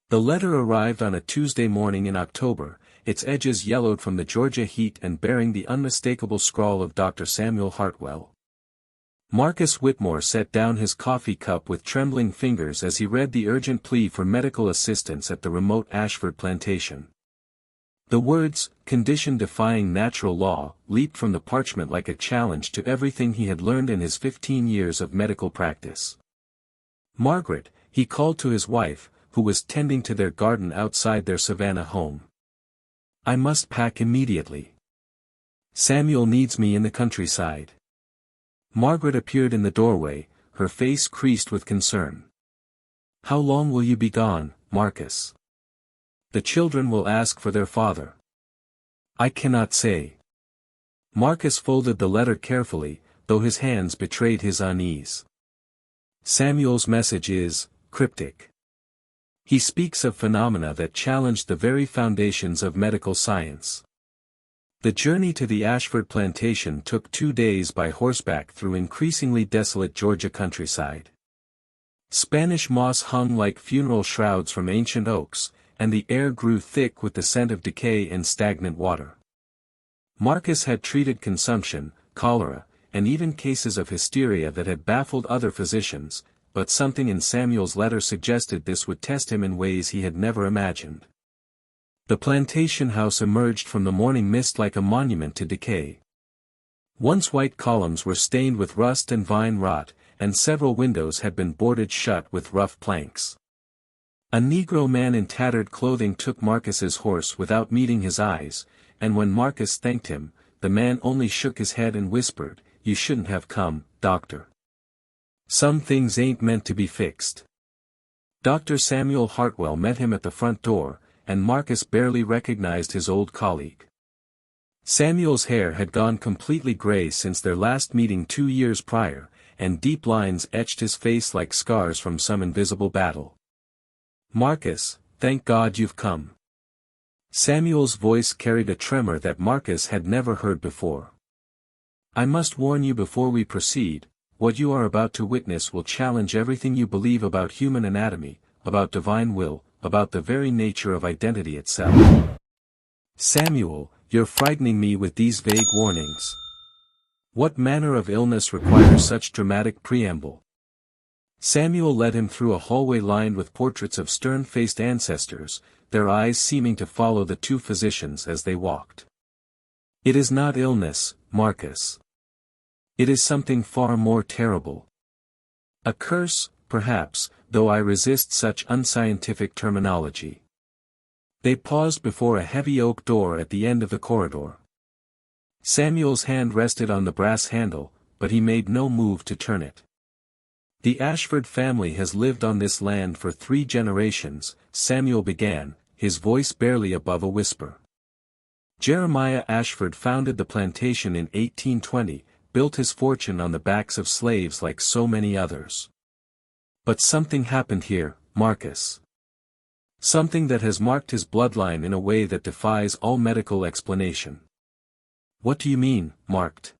The letter arrived on a Tuesday morning in October, its edges yellowed from the Georgia heat and bearing the unmistakable scrawl of Dr. Samuel Hartwell. Marcus Whitmore set down his coffee cup with trembling fingers as he read the urgent plea for medical assistance at the remote Ashford plantation. The words, "condition defying natural law," leaped from the parchment like a challenge to everything he had learned in his 15 years of medical practice. "Margaret," he called to his wife, who was tending to their garden outside their Savannah home. "I must pack immediately. Samuel needs me in the countryside." Margaret appeared in the doorway, her face creased with concern. "How long will you be gone, Marcus? The children will ask for their father." "I cannot say." Marcus folded the letter carefully, though his hands betrayed his unease. "Samuel's message is cryptic. He speaks of phenomena that challenged the very foundations of medical science." The journey to the Ashford plantation took 2 days by horseback through increasingly desolate Georgia countryside. Spanish moss hung like funeral shrouds from ancient oaks, and the air grew thick with the scent of decay and stagnant water. Marcus had treated consumption, cholera, and even cases of hysteria that had baffled other physicians, but something in Samuel's letter suggested this would test him in ways he had never imagined. The plantation house emerged from the morning mist like a monument to decay. Once white columns were stained with rust and vine rot, and several windows had been boarded shut with rough planks. A Negro man in tattered clothing took Marcus's horse without meeting his eyes, and when Marcus thanked him, the man only shook his head and whispered, "You shouldn't have come, doctor. Some things ain't meant to be fixed." Dr. Samuel Hartwell met him at the front door, and Marcus barely recognized his old colleague. Samuel's hair had gone completely gray since their last meeting 2 years prior, and deep lines etched his face like scars from some invisible battle. "Marcus, thank God you've come." Samuel's voice carried a tremor that Marcus had never heard before. "I must warn you before we proceed, what you are about to witness will challenge everything you believe about human anatomy, about divine will, about the very nature of identity itself." "Samuel, you're frightening me with these vague warnings. What manner of illness requires such dramatic preamble?" Samuel led him through a hallway lined with portraits of stern-faced ancestors, their eyes seeming to follow the two physicians as they walked. "It is not illness, Marcus. It is something far more terrible. A curse, perhaps, though I resist such unscientific terminology." They paused before a heavy oak door at the end of the corridor. Samuel's hand rested on the brass handle, but he made no move to turn it. "The Ashford family has lived on this land for 3 generations, Samuel began, his voice barely above a whisper. "Jeremiah Ashford founded the plantation in 1820, built his fortune on the backs of slaves like so many others. But something happened here, Marcus. Something that has marked his bloodline in a way that defies all medical explanation." "What do you mean, marked?"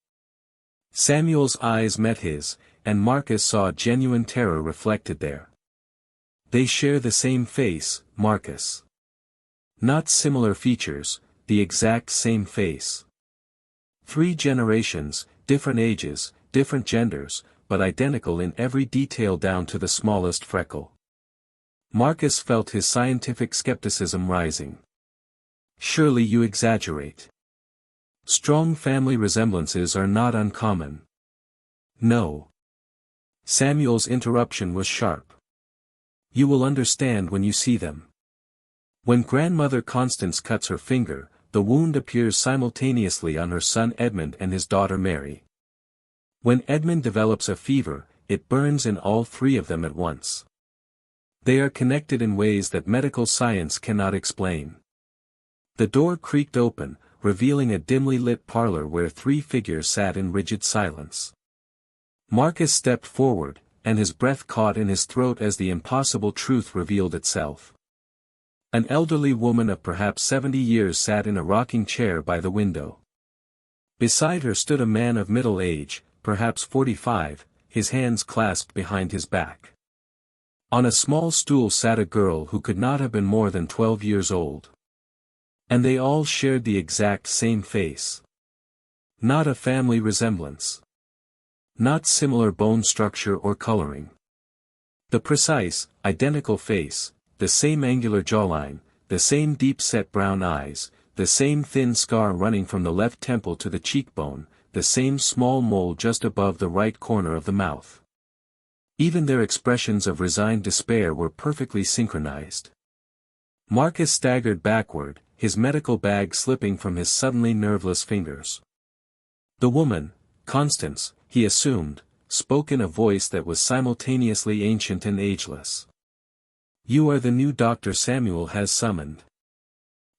Samuel's eyes met his, and Marcus saw genuine terror reflected there. "They share the same face, Marcus. Not similar features, the exact same face. 3 generations, different ages, different genders, but identical in every detail down to the smallest freckle." Marcus felt his scientific skepticism rising. "Surely you exaggerate. Strong family resemblances are not uncommon." "No." Samuel's interruption was sharp. "You will understand when you see them. When grandmother Constance cuts her finger, the wound appears simultaneously on her son Edmund and his daughter Mary. When Edmund develops a fever, it burns in all 3 of them at once. They are connected in ways that medical science cannot explain." The door creaked open, revealing a dimly lit parlor where 3 figures sat in rigid silence. Marcus stepped forward, and his breath caught in his throat as the impossible truth revealed itself. An elderly woman of perhaps 70 years sat in a rocking chair by the window. Beside her stood a man of middle age, perhaps 45, his hands clasped behind his back. On a small stool sat a girl who could not have been more than 12 years old. And they all shared the exact same face. Not a family resemblance. Not similar bone structure or coloring. The precise, identical face, the same angular jawline, the same deep-set brown eyes, the same thin scar running from the left temple to the cheekbone, the same small mole just above the right corner of the mouth. Even their expressions of resigned despair were perfectly synchronized. Marcus staggered backward, his medical bag slipping from his suddenly nerveless fingers. The woman, Constance, he assumed, spoke in a voice that was simultaneously ancient and ageless. "You are the new Dr. Samuel has summoned.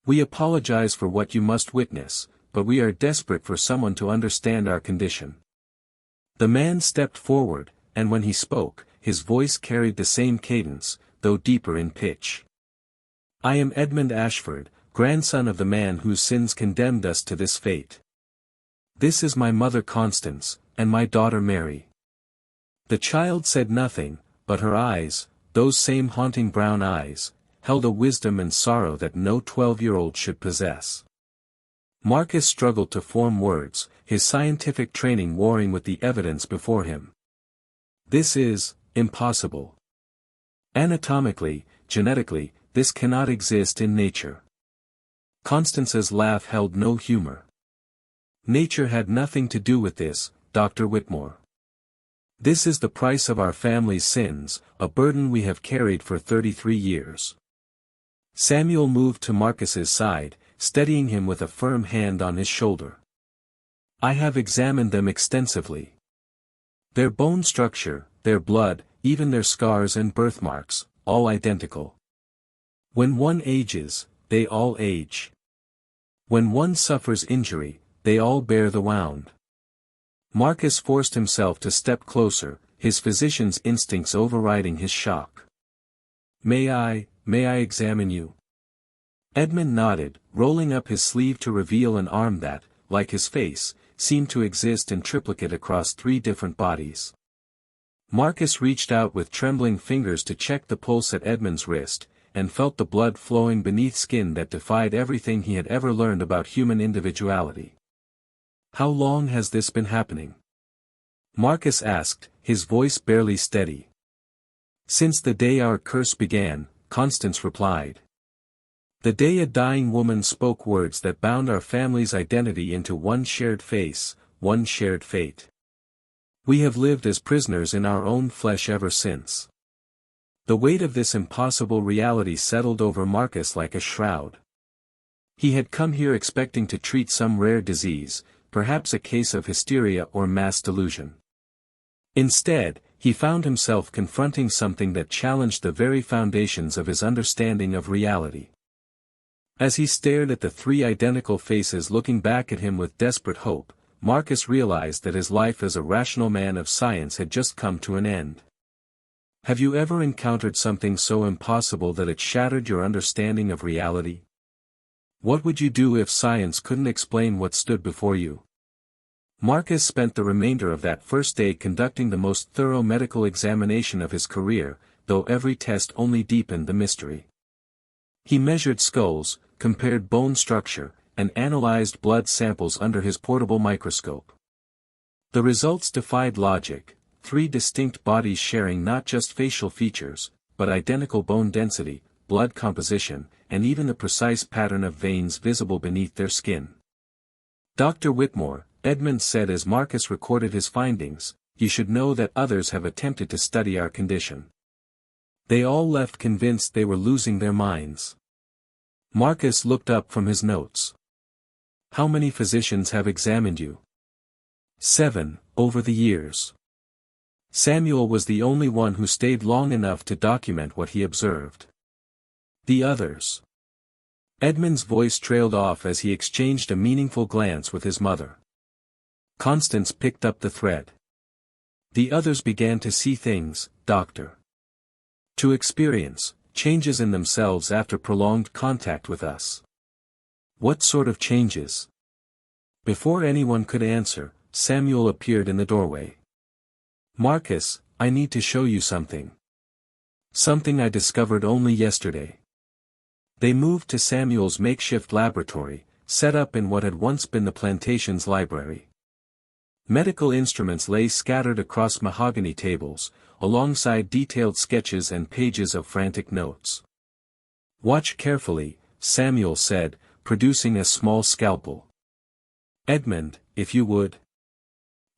We apologize for what you must witness, but we are desperate for someone to understand our condition." The man stepped forward, and when he spoke, his voice carried the same cadence, though deeper in pitch. "I am Edmund Ashford, grandson of the man whose sins condemned us to this fate. This is my mother Constance, and my daughter Mary." The child said nothing, but her eyes, those same haunting brown eyes, held a wisdom and sorrow that no 12-year-old should possess. Marcus struggled to form words, his scientific training warring with the evidence before him. "This is impossible. Anatomically, genetically, this cannot exist in nature." Constance's laugh held no humor. "Nature had nothing to do with this, Dr. Whitmore. This is the price of our family's sins, a burden we have carried for 33 years. Samuel moved to Marcus's side, steadying him with a firm hand on his shoulder. "I have examined them extensively. Their bone structure, their blood, even their scars and birthmarks, all identical. When one ages, they all age. When one suffers injury, they all bear the wound." Marcus forced himself to step closer, his physician's instincts overriding his shock. May I examine you?" Edmund nodded, rolling up his sleeve to reveal an arm that, like his face, seemed to exist in triplicate across 3 different bodies. Marcus reached out with trembling fingers to check the pulse at Edmund's wrist, and felt the blood flowing beneath skin that defied everything he had ever learned about human individuality. "How long has this been happening?" Marcus asked, his voice barely steady. "Since the day our curse began," Constance replied. "The day a dying woman spoke words that bound our family's identity into one shared face, one shared fate. We have lived as prisoners in our own flesh ever since." The weight of this impossible reality settled over Marcus like a shroud. He had come here expecting to treat some rare disease, perhaps a case of hysteria or mass delusion. Instead, he found himself confronting something that challenged the very foundations of his understanding of reality. As he stared at the 3 identical faces looking back at him with desperate hope, Marcus realized that his life as a rational man of science had just come to an end. Have you ever encountered something so impossible that it shattered your understanding of reality? What would you do if science couldn't explain what stood before you? Marcus spent the remainder of that first day conducting the most thorough medical examination of his career, though every test only deepened the mystery. He measured skulls, compared bone structure, and analyzed blood samples under his portable microscope. The results defied logic, 3 distinct bodies sharing not just facial features, but identical bone density, blood composition, and even the precise pattern of veins visible beneath their skin. "Dr. Whitmore," Edmund said as Marcus recorded his findings, "you should know that others have attempted to study our condition. They all left convinced they were losing their minds." Marcus looked up from his notes. "How many physicians have examined you?" 7, over the years. Samuel was the only one who stayed long enough to document what he observed. "The others?" Edmund's voice trailed off as he exchanged a meaningful glance with his mother. Constance picked up the thread. "The others began to see things, Doctor. To experience changes in themselves after prolonged contact with us." "What sort of changes?" Before anyone could answer, Samuel appeared in the doorway. "Marcus, I need to show you something." Something I discovered only yesterday. They moved to Samuel's makeshift laboratory, set up in what had once been the plantation's library. Medical instruments lay scattered across mahogany tables, alongside detailed sketches and pages of frantic notes. "Watch carefully," Samuel said, producing a small scalpel. "Edmund, if you would."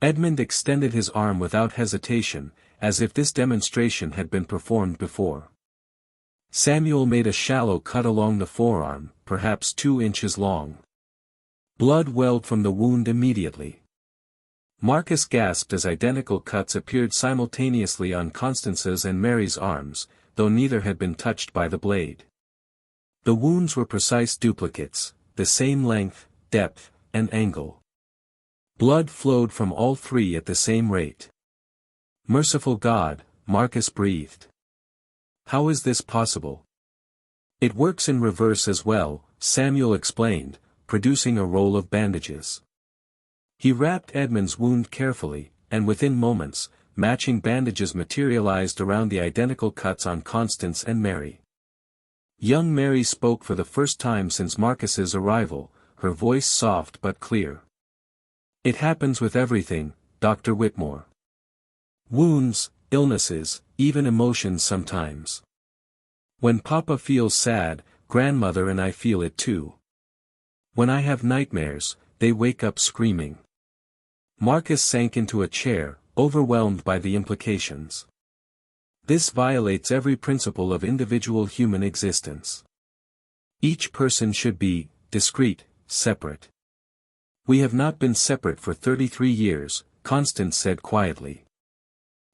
Edmund extended his arm without hesitation, as if this demonstration had been performed before. Samuel made a shallow cut along the forearm, perhaps 2 inches long. Blood welled from the wound immediately. Marcus gasped as identical cuts appeared simultaneously on Constance's and Mary's arms, though neither had been touched by the blade. The wounds were precise duplicates, the same length, depth, and angle. Blood flowed from all 3 at the same rate. "Merciful God," Marcus breathed. "How is this possible?" "It works in reverse as well," Samuel explained, producing a roll of bandages. He wrapped Edmund's wound carefully, and within moments, matching bandages materialized around the identical cuts on Constance and Mary. Young Mary spoke for the first time since Marcus's arrival, her voice soft but clear. "It happens with everything, Dr. Whitmore. Wounds, illnesses, even emotions sometimes. When Papa feels sad, Grandmother and I feel it too. When I have nightmares, they wake up screaming." Marcus sank into a chair, overwhelmed by the implications. This violates every principle of individual human existence. Each person should be discrete, separate. "We have not been separate for 33 years, Constance said quietly.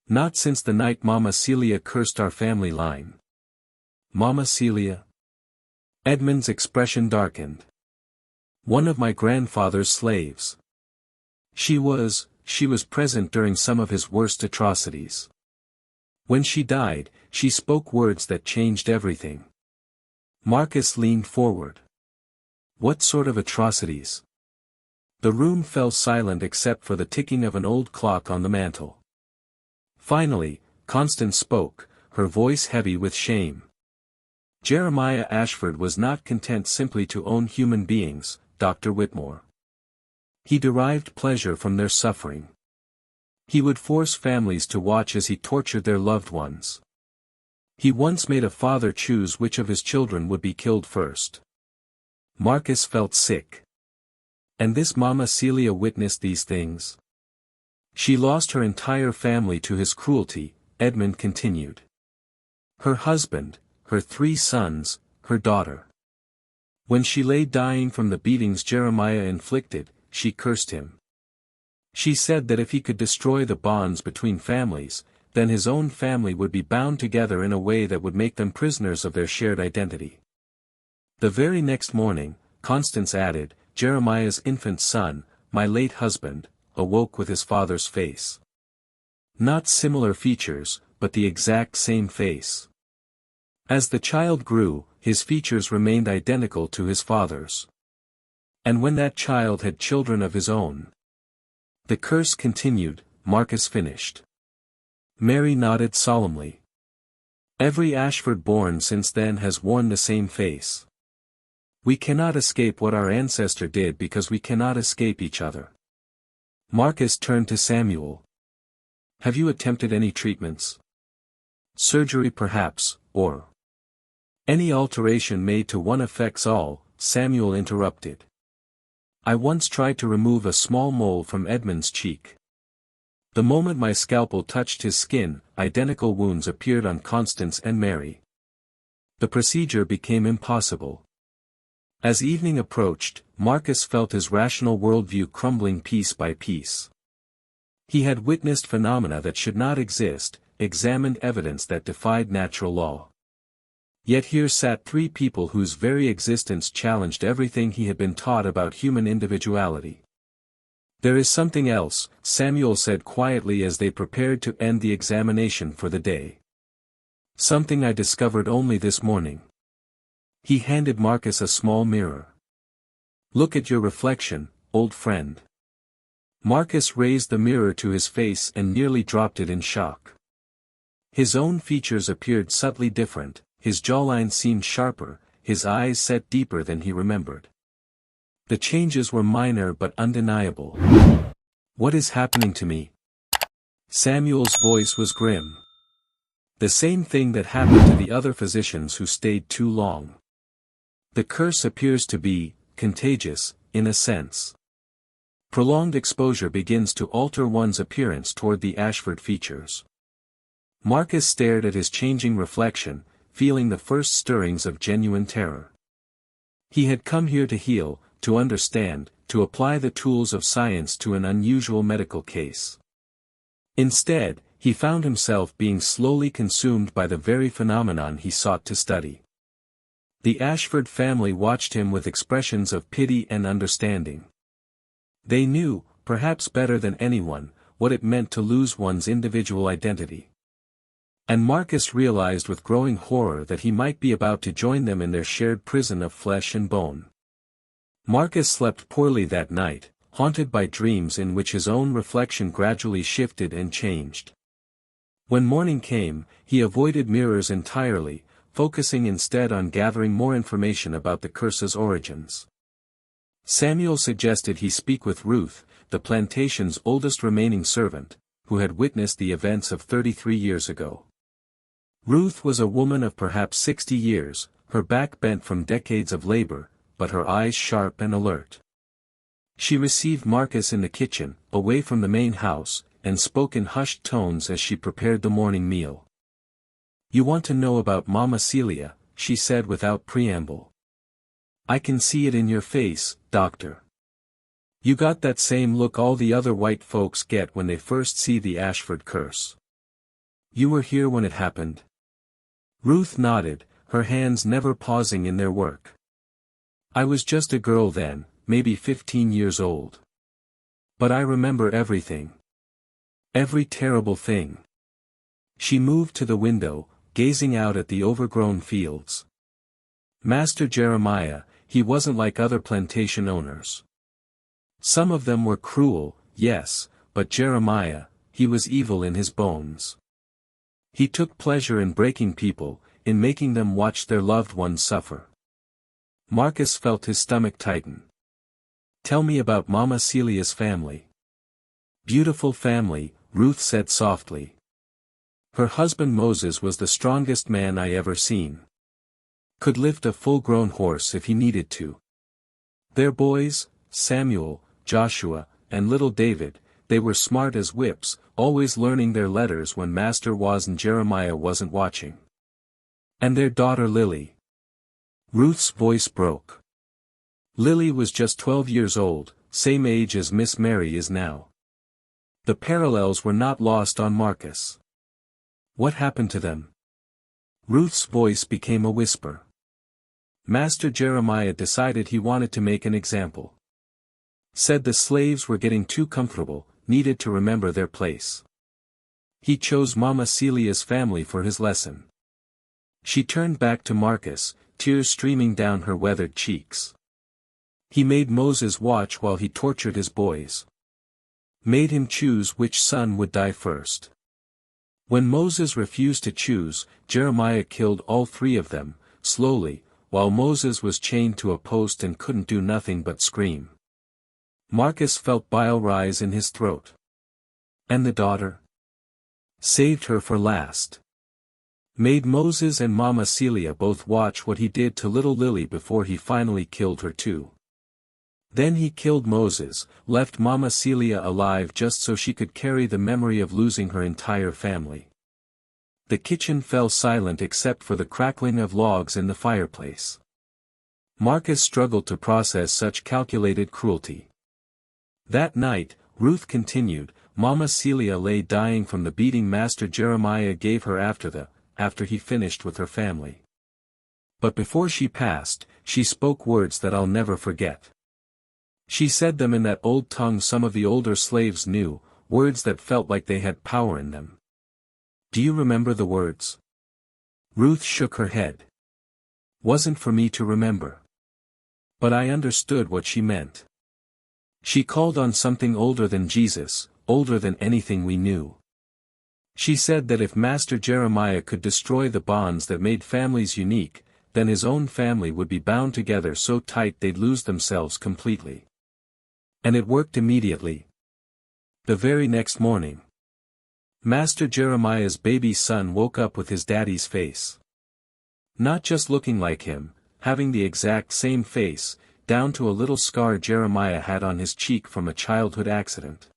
"Not since the night Mama Celia cursed our family line." "Mama Celia?" Edmund's expression darkened. "One of my grandfather's slaves. She was present during some of his worst atrocities. When she died, she spoke words that changed everything." Marcus leaned forward. "What sort of atrocities?" The room fell silent except for the ticking of an old clock on the mantel. Finally, Constance spoke, her voice heavy with shame. "Jeremiah Ashford was not content simply to own human beings, Dr. Whitmore. He derived pleasure from their suffering. He would force families to watch as he tortured their loved ones. He once made a father choose which of his children would be killed first." Marcus felt sick. "And this Mama Celia witnessed these things? She lost her entire family to his cruelty," Edmund continued. "Her husband, her 3 sons, her daughter. When she lay dying from the beatings Jeremiah inflicted, she cursed him. She said that if he could destroy the bonds between families, then his own family would be bound together in a way that would make them prisoners of their shared identity. The very next morning, Constance added, Jeremiah's infant son, my late husband, awoke with his father's face. Not similar features, but the exact same face. As the child grew, his features remained identical to his father's. And when that child had children of his own. The curse continued," Marcus finished. Mary nodded solemnly. "Every Ashford born since then has worn the same face. We cannot escape what our ancestor did because we cannot escape each other." Marcus turned to Samuel. "Have you attempted any treatments? Surgery perhaps, or any alteration made to one affects all," Samuel interrupted. "I once tried to remove a small mole from Edmund's cheek. The moment my scalpel touched his skin, identical wounds appeared on Constance and Mary. The procedure became impossible." As evening approached, Marcus felt his rational worldview crumbling piece by piece. He had witnessed phenomena that should not exist, examined evidence that defied natural law. Yet here sat 3 people whose very existence challenged everything he had been taught about human individuality. "There is something else," Samuel said quietly as they prepared to end the examination for the day. "Something I discovered only this morning." He handed Marcus a small mirror. "Look at your reflection, old friend." Marcus raised the mirror to his face and nearly dropped it in shock. His own features appeared subtly different, his jawline seemed sharper, his eyes set deeper than he remembered. The changes were minor but undeniable. "What is happening to me?" Samuel's voice was grim. "The same thing that happened to the other physicians who stayed too long. The curse appears to be contagious, in a sense. Prolonged exposure begins to alter one's appearance toward the Ashford features." Marcus stared at his changing reflection, feeling the first stirrings of genuine terror. He had come here to heal, to understand, to apply the tools of science to an unusual medical case. Instead, he found himself being slowly consumed by the very phenomenon he sought to study. The Ashford family watched him with expressions of pity and understanding. They knew, perhaps better than anyone, what it meant to lose one's individual identity. And Marcus realized with growing horror that he might be about to join them in their shared prison of flesh and bone. Marcus slept poorly that night, haunted by dreams in which his own reflection gradually shifted and changed. When morning came, he avoided mirrors entirely, focusing instead on gathering more information about the curse's origins. Samuel suggested he speak with Ruth, the plantation's oldest remaining servant, who had witnessed the events of 33 years ago. Ruth was a woman of perhaps 60 years, her back bent from decades of labor, but her eyes sharp and alert. She received Marcus in the kitchen, away from the main house, and spoke in hushed tones as she prepared the morning meal. "You want to know about Mama Celia," she said without preamble. "I can see it in your face, Doctor. You got that same look all the other white folks get when they first see the Ashford curse. You were here when it happened?" Ruth nodded, her hands never pausing in their work. "I was just a girl then, maybe 15 years old. But I remember everything. Every terrible thing." She moved to the window, gazing out at the overgrown fields. Master Jeremiah, he wasn't like other plantation owners. Some of them were cruel, yes, but Jeremiah, he was evil in his bones. He took pleasure in breaking people, in making them watch their loved ones suffer. Marcus felt his stomach tighten. "Tell me about Mama Celia's family." "Beautiful family," Ruth said softly. "Her husband Moses was the strongest man I ever seen. Could lift a full-grown horse if he needed to. Their boys, Samuel, Joshua, and little David, they were smart as whips, always learning their letters when Master and Jeremiah wasn't watching. And their daughter Lily." Ruth's voice broke. "Lily was just 12 years old, same age as Miss Mary is now." The parallels were not lost on Marcus. "What happened to them?" Ruth's voice became a whisper. "Master Jeremiah decided he wanted to make an example. Said the slaves were getting too comfortable, needed to remember their place. He chose Mama Celia's family for his lesson." She turned back to Marcus, tears streaming down her weathered cheeks. "He made Moses watch while he tortured his boys. Made him choose which son would die first. When Moses refused to choose, Jeremiah killed all 3 of them, slowly, while Moses was chained to a post and couldn't do nothing but scream." Marcus felt bile rise in his throat. "And the daughter?" "Saved her for last. Made Moses and Mama Celia both watch what he did to little Lily before he finally killed her too. Then he killed Moses, left Mama Celia alive just so she could carry the memory of losing her entire family." The kitchen fell silent except for the crackling of logs in the fireplace. Marcus struggled to process such calculated cruelty. That night, Ruth continued, Mama Celia lay dying from the beating Master Jeremiah gave her after he finished with her family. But before she passed, she spoke words that I'll never forget. She said them in that old tongue some of the older slaves knew, words that felt like they had power in them. "Do you remember the words?" Ruth shook her head. "Wasn't for me to remember. But I understood what she meant. She called on something older than Jesus, older than anything we knew. She said that if Master Jeremiah could destroy the bonds that made families unique, then his own family would be bound together so tight they'd lose themselves completely. And it worked immediately. The very next morning, Master Jeremiah's baby son woke up with his daddy's face. Not just looking like him, having the exact same face, down to a little scar Jeremiah had on his cheek from a childhood accident.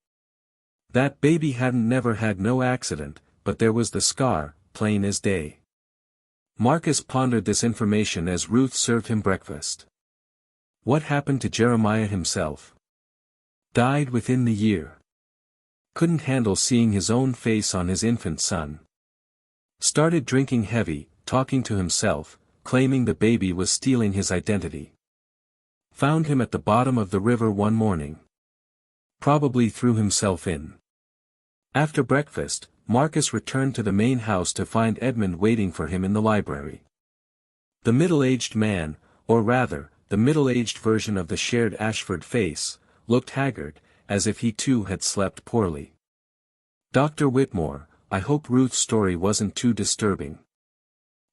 That baby hadn't never had no accident, but there was the scar, plain as day. Marcus pondered this information as Ruth served him breakfast. What happened to Jeremiah himself? Died within the year. Couldn't handle seeing his own face on his infant son. Started drinking heavy, talking to himself, claiming the baby was stealing his identity. Found him at the bottom of the river one morning. Probably threw himself in. After breakfast, Marcus returned to the main house to find Edmund waiting for him in the library. The middle-aged man, or rather, the middle-aged version of the shared Ashford face, looked haggard, as if he too had slept poorly. "Dr. Whitmore, I hope Ruth's story wasn't too disturbing.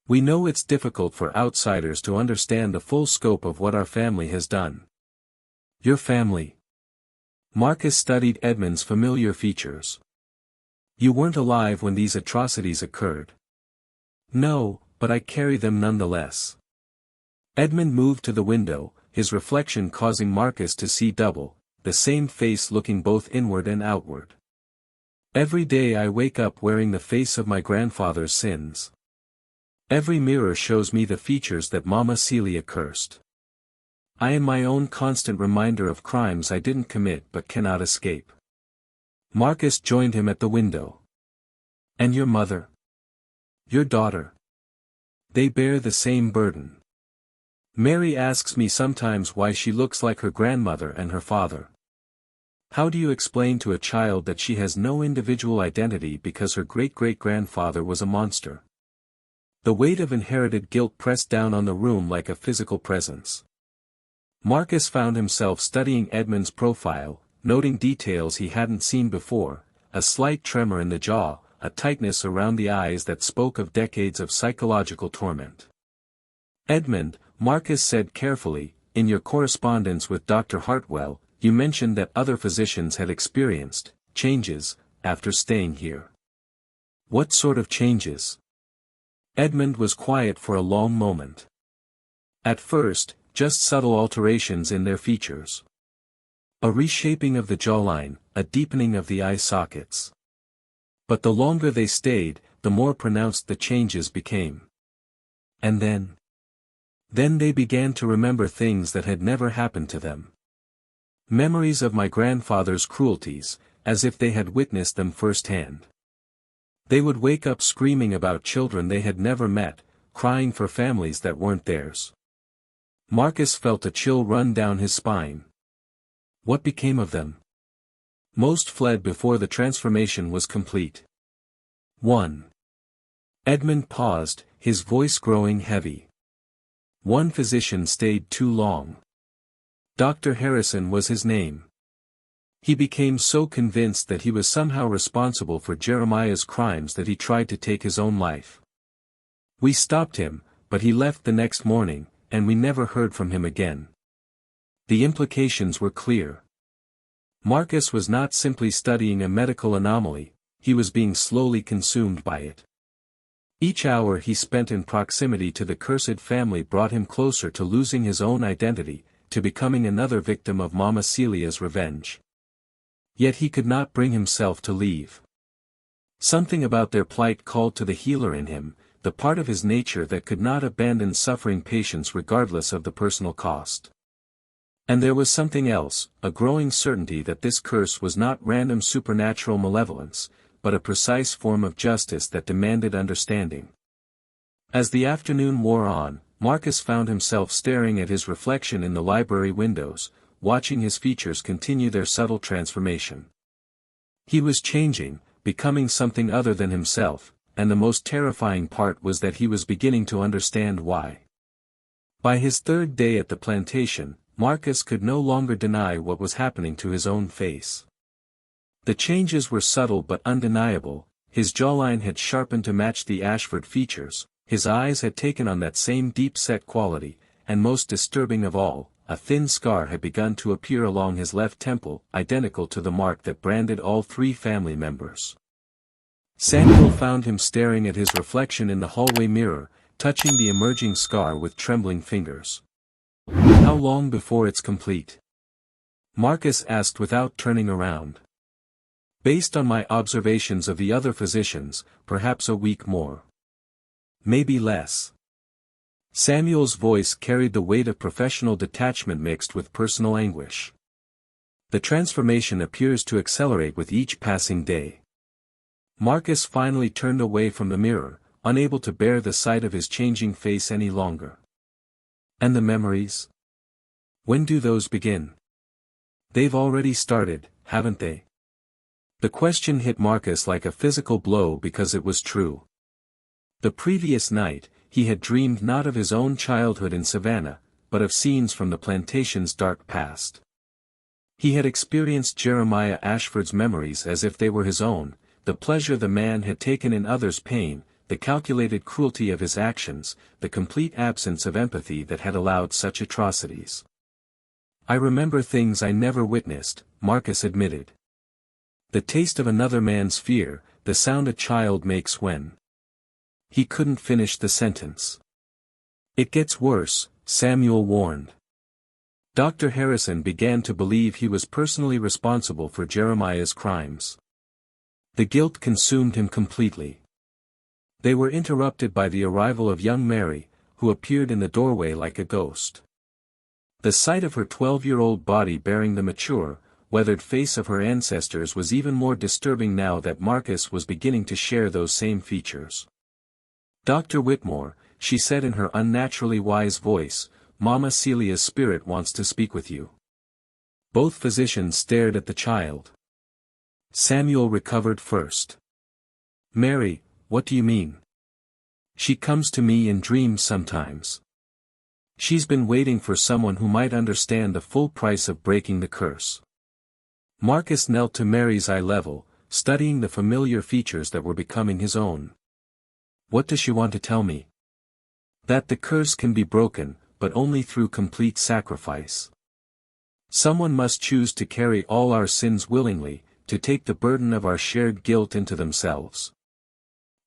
We know it's difficult for outsiders to understand the full scope of what our family has done." "Your family?" Marcus studied Edmund's familiar features. "You weren't alive when these atrocities occurred." "No, but I carry them nonetheless." Edmund moved to the window, his reflection causing Marcus to see double, the same face looking both inward and outward. "Every day I wake up wearing the face of my grandfather's sins. Every mirror shows me the features that Mama Celia cursed. I am my own constant reminder of crimes I didn't commit but cannot escape." Marcus joined him at the window. "And your mother? Your daughter? They bear the same burden. Mary asks me sometimes why she looks like her grandmother and her father. How do you explain to a child that she has no individual identity because her great-great-grandfather was a monster?" The weight of inherited guilt pressed down on the room like a physical presence. Marcus found himself studying Edmund's profile, noting details he hadn't seen before, a slight tremor in the jaw, a tightness around the eyes that spoke of decades of psychological torment. "Edmund," Marcus said carefully, "in your correspondence with Dr. Hartwell, you mentioned that other physicians had experienced changes after staying here. What sort of changes?" Edmund was quiet for a long moment. "At first, just subtle alterations in their features. A reshaping of the jawline, a deepening of the eye sockets. But the longer they stayed, the more pronounced the changes became. And then they began to remember things that had never happened to them. Memories of my grandfather's cruelties, as if they had witnessed them firsthand. They would wake up screaming about children they had never met, crying for families that weren't theirs." Marcus felt a chill run down his spine. "What became of them?" "Most fled before the transformation was complete." 1. Edmund paused, his voice growing heavy. "One physician stayed too long. Dr. Harrison was his name. He became so convinced that he was somehow responsible for Jeremiah's crimes that he tried to take his own life. We stopped him, but he left the next morning, and we never heard from him again." The implications were clear. Marcus was not simply studying a medical anomaly, he was being slowly consumed by it. Each hour he spent in proximity to the cursed family brought him closer to losing his own identity, to becoming another victim of Mama Celia's revenge. Yet he could not bring himself to leave. Something about their plight called to the healer in him, the part of his nature that could not abandon suffering patients regardless of the personal cost. And there was something else, a growing certainty that this curse was not random supernatural malevolence, but a precise form of justice that demanded understanding. As the afternoon wore on, Marcus found himself staring at his reflection in the library windows, watching his features continue their subtle transformation. He was changing, becoming something other than himself, and the most terrifying part was that he was beginning to understand why. By his third day at the plantation, Marcus could no longer deny what was happening to his own face. The changes were subtle but undeniable, his jawline had sharpened to match the Ashford features, his eyes had taken on that same deep-set quality, and most disturbing of all, a thin scar had begun to appear along his left temple, identical to the mark that branded all three family members. Samuel found him staring at his reflection in the hallway mirror, touching the emerging scar with trembling fingers. "How long before it's complete?" Marcus asked without turning around. "Based on my observations of the other physicians, perhaps a week more. Maybe less." Samuel's voice carried the weight of professional detachment mixed with personal anguish. "The transformation appears to accelerate with each passing day." Marcus finally turned away from the mirror, unable to bear the sight of his changing face any longer. "And the memories? When do those begin?" "They've already started, haven't they?" The question hit Marcus like a physical blow because it was true. The previous night, he had dreamed not of his own childhood in Savannah, but of scenes from the plantation's dark past. He had experienced Jeremiah Ashford's memories as if they were his own, the pleasure the man had taken in others' pain, the calculated cruelty of his actions, the complete absence of empathy that had allowed such atrocities. "I remember things I never witnessed," Marcus admitted. "The taste of another man's fear, the sound a child makes when—" He couldn't finish the sentence. "It gets worse," Samuel warned. Dr. Harrison began to believe he was personally responsible for Jeremiah's crimes. The guilt consumed him completely. They were interrupted by the arrival of young Mary, who appeared in the doorway like a ghost. The sight of her 12-year-old body bearing the mature, weathered face of her ancestors was even more disturbing now that Marcus was beginning to share those same features. "Dr. Whitmore," she said in her unnaturally wise voice, "Mama Celia's spirit wants to speak with you." Both physicians stared at the child. Samuel recovered first. "Mary, what do you mean?" "She comes to me in dreams sometimes. She's been waiting for someone who might understand the full price of breaking the curse." Marcus knelt to Mary's eye level, studying the familiar features that were becoming his own. "What does she want to tell me?" "That the curse can be broken, but only through complete sacrifice. Someone must choose to carry all our sins willingly, to take the burden of our shared guilt into themselves."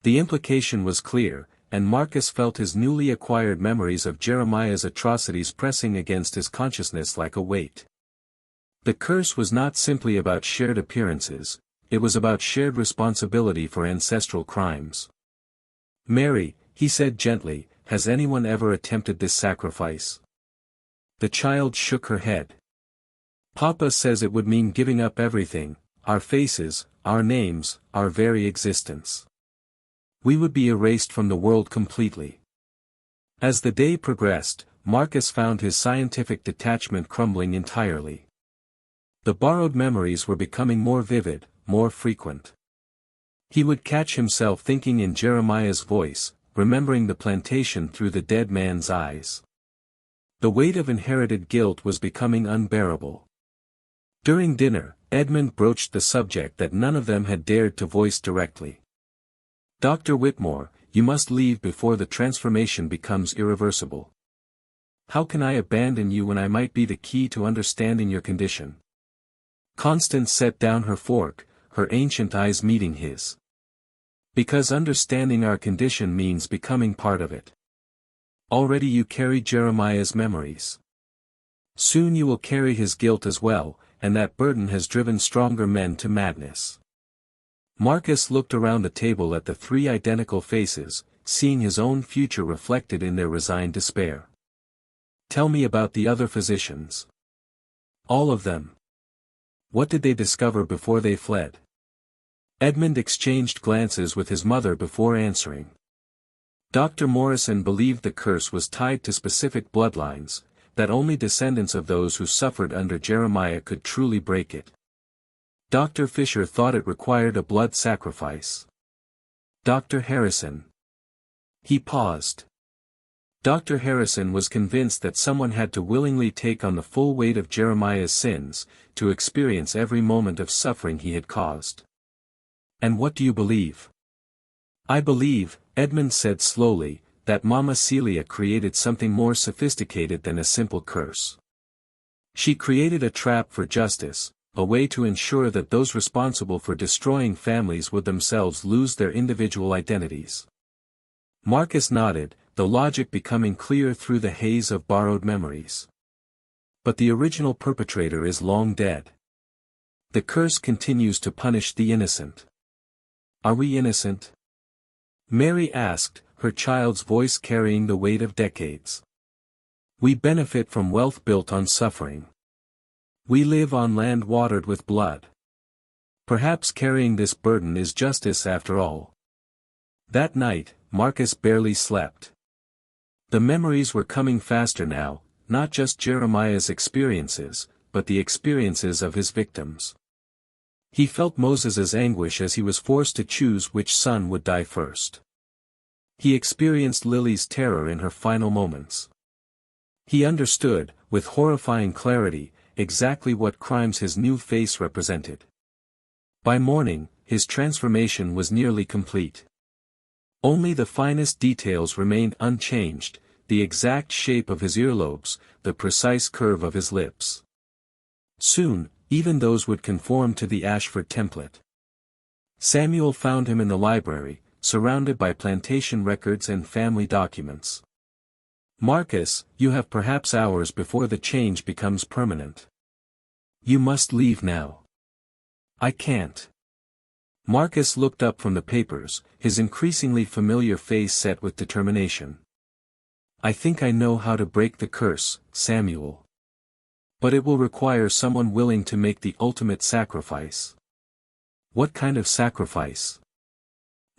The implication was clear, and Marcus felt his newly acquired memories of Jeremiah's atrocities pressing against his consciousness like a weight. The curse was not simply about shared appearances, it was about shared responsibility for ancestral crimes. "Mary," he said gently, "has anyone ever attempted this sacrifice?" The child shook her head. "Papa says it would mean giving up everything, our faces, our names, our very existence. We would be erased from the world completely." As the day progressed, Marcus found his scientific detachment crumbling entirely. The borrowed memories were becoming more vivid, more frequent. He would catch himself thinking in Jeremiah's voice, remembering the plantation through the dead man's eyes. The weight of inherited guilt was becoming unbearable. During dinner, Edmund broached the subject that none of them had dared to voice directly. "Dr. Whitmore, you must leave before the transformation becomes irreversible. How can I abandon you when I might be the key to understanding your condition?" Constance set down her fork, her ancient eyes meeting his. "Because understanding our condition means becoming part of it. Already you carry Jeremiah's memories. Soon you will carry his guilt as well, and that burden has driven stronger men to madness." Marcus looked around the table at the three identical faces, seeing his own future reflected in their resigned despair. "Tell me about the other physicians." "All of them." "What did they discover before they fled?" Edmund exchanged glances with his mother before answering. Dr. Morrison believed the curse was tied to specific bloodlines, that only descendants of those who suffered under Jeremiah could truly break it. Dr. Fisher thought it required a blood sacrifice. Dr. Harrison. He paused. Dr. Harrison was convinced that someone had to willingly take on the full weight of Jeremiah's sins, to experience every moment of suffering he had caused. "And what do you believe?" I believe, Edmund said slowly, that Mama Celia created something more sophisticated than a simple curse. She created a trap for justice, a way to ensure that those responsible for destroying families would themselves lose their individual identities. Marcus nodded, the logic becoming clear through the haze of borrowed memories. But the original perpetrator is long dead. The curse continues to punish the innocent. Are we innocent? Mary asked, her child's voice carrying the weight of decades. We benefit from wealth built on suffering. We live on land watered with blood. Perhaps carrying this burden is justice after all. That night, Marcus barely slept. The memories were coming faster now, not just Jeremiah's experiences, but the experiences of his victims. He felt Moses's anguish as he was forced to choose which son would die first. He experienced Lily's terror in her final moments. He understood, with horrifying clarity, exactly what crimes his new face represented. By morning, his transformation was nearly complete. Only the finest details remained unchanged, the exact shape of his earlobes, the precise curve of his lips. Soon, even those would conform to the Ashford template. Samuel found him in the library, surrounded by plantation records and family documents. Marcus, you have perhaps hours before the change becomes permanent. You must leave now. I can't. Marcus looked up from the papers, his increasingly familiar face set with determination. I think I know how to break the curse, Samuel. But it will require someone willing to make the ultimate sacrifice. What kind of sacrifice?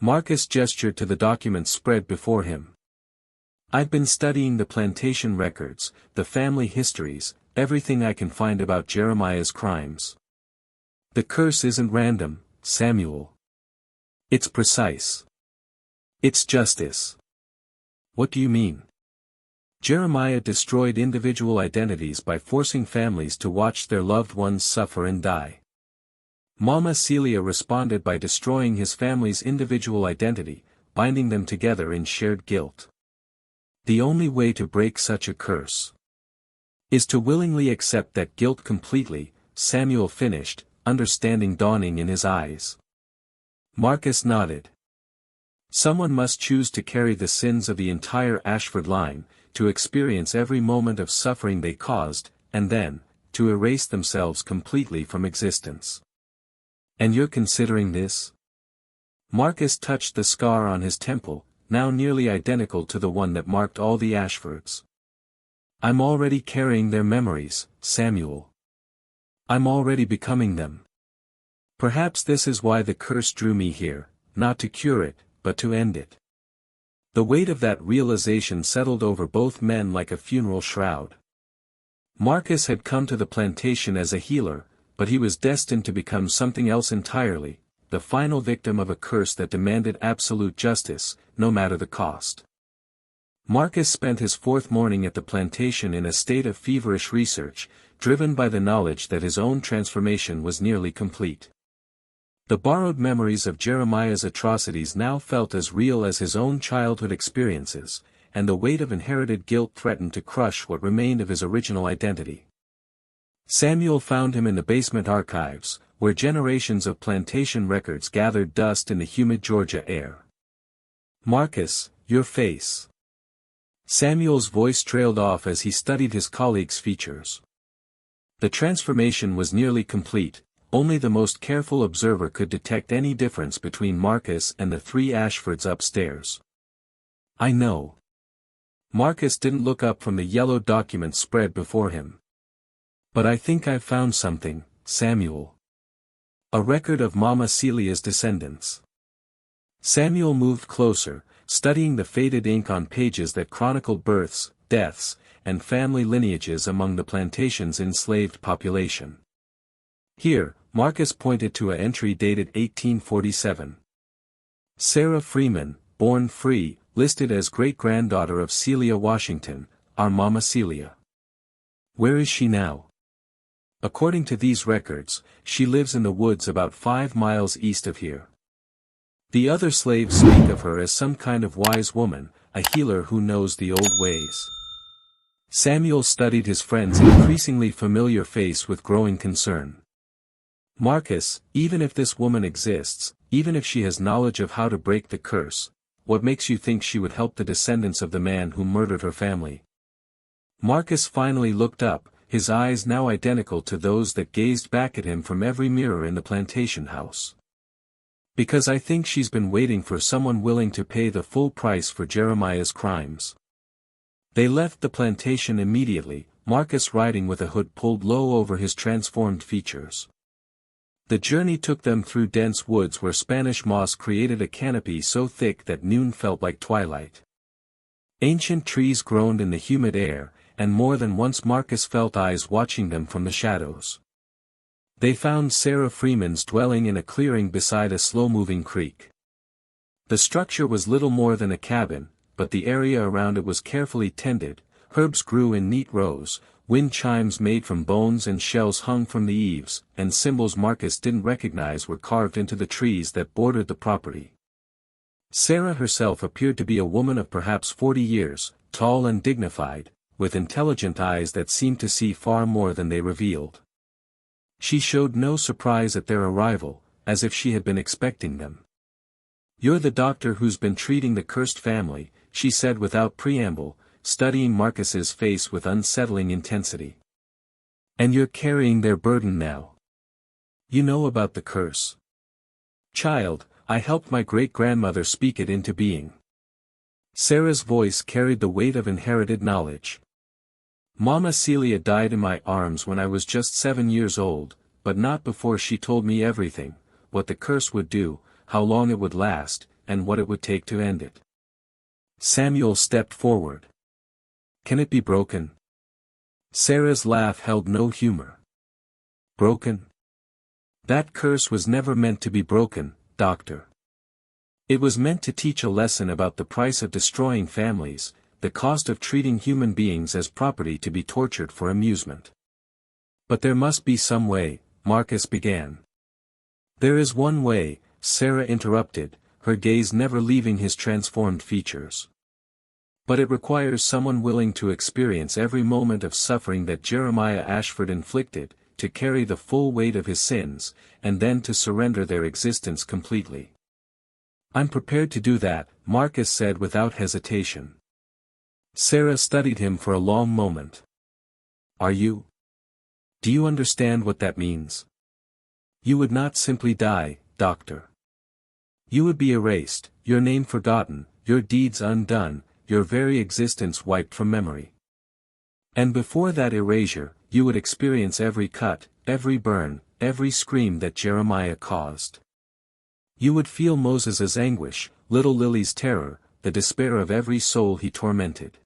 Marcus gestured to the documents spread before him. I've been studying the plantation records, the family histories, everything I can find about Jeremiah's crimes. The curse isn't random, Samuel. It's precise. It's justice. What do you mean? Jeremiah destroyed individual identities by forcing families to watch their loved ones suffer and die. Mama Celia responded by destroying his family's individual identity, binding them together in shared guilt. The only way to break such a curse is to willingly accept that guilt completely, Samuel finished, understanding dawning in his eyes. Marcus nodded. Someone must choose to carry the sins of the entire Ashford line, to experience every moment of suffering they caused, and then, to erase themselves completely from existence. And you're considering this? Marcus touched the scar on his temple, now nearly identical to the one that marked all the Ashfords. I'm already carrying their memories, Samuel. I'm already becoming them. Perhaps this is why the curse drew me here, not to cure it, but to end it. The weight of that realization settled over both men like a funeral shroud. Marcus had come to the plantation as a healer, but he was destined to become something else entirely, the final victim of a curse that demanded absolute justice, no matter the cost. Marcus spent his fourth morning at the plantation in a state of feverish research, driven by the knowledge that his own transformation was nearly complete. The borrowed memories of Jeremiah's atrocities now felt as real as his own childhood experiences, and the weight of inherited guilt threatened to crush what remained of his original identity. Samuel found him in the basement archives, where generations of plantation records gathered dust in the humid Georgia air. Marcus, your face. Samuel's voice trailed off as he studied his colleague's features. The transformation was nearly complete, only the most careful observer could detect any difference between Marcus and the three Ashfords upstairs. I know. Marcus didn't look up from the yellow document spread before him. But I think I've found something, Samuel. A record of Mama Celia's descendants. Samuel moved closer, studying the faded ink on pages that chronicled births, deaths, and family lineages among the plantation's enslaved population. Here, Marcus pointed to an entry dated 1847. Sarah Freeman, born free, listed as great-granddaughter of Celia Washington, our Mama Celia. Where is she now? According to these records, she lives in the woods about 5 miles east of here. The other slaves speak of her as some kind of wise woman, a healer who knows the old ways. Samuel studied his friend's increasingly familiar face with growing concern. Marcus, even if this woman exists, even if she has knowledge of how to break the curse, what makes you think she would help the descendants of the man who murdered her family? Marcus finally looked up, his eyes now identical to those that gazed back at him from every mirror in the plantation house. Because I think she's been waiting for someone willing to pay the full price for Jeremiah's crimes. They left the plantation immediately, Marcus riding with a hood pulled low over his transformed features. The journey took them through dense woods where Spanish moss created a canopy so thick that noon felt like twilight. Ancient trees groaned in the humid air, and more than once Marcus felt eyes watching them from the shadows. They found Sarah Freeman's dwelling in a clearing beside a slow-moving creek. The structure was little more than a cabin, but the area around it was carefully tended, herbs grew in neat rows, wind chimes made from bones and shells hung from the eaves, and symbols Marcus didn't recognize were carved into the trees that bordered the property. Sarah herself appeared to be a woman of perhaps 40 years, tall and dignified, with intelligent eyes that seemed to see far more than they revealed. She showed no surprise at their arrival, as if she had been expecting them. "You're the doctor who's been treating the cursed family," she said without preamble, studying Marcus's face with unsettling intensity. "And you're carrying their burden now. You know about the curse. Child, I helped my great-grandmother speak it into being." Sarah's voice carried the weight of inherited knowledge. "Mama Celia died in my arms when I was just 7 years old, but not before she told me everything, what the curse would do, how long it would last, and what it would take to end it." Samuel stepped forward. "Can it be broken?" Sarah's laugh held no humor. "Broken? That curse was never meant to be broken, Doctor. It was meant to teach a lesson about the price of destroying families, the cost of treating human beings as property to be tortured for amusement." "But there must be some way," Marcus began. "There is one way," Sarah interrupted, her gaze never leaving his transformed features. "But it requires someone willing to experience every moment of suffering that Jeremiah Ashford inflicted, to carry the full weight of his sins, and then to surrender their existence completely." "I'm prepared to do that," Marcus said without hesitation. Sarah studied him for a long moment. "Are you? Do you understand what that means? You would not simply die, Doctor. You would be erased, your name forgotten, your deeds undone, your very existence wiped from memory. And before that erasure, you would experience every cut, every burn, every scream that Jeremiah caused. You would feel Moses's anguish, little Lily's terror, the despair of every soul he tormented."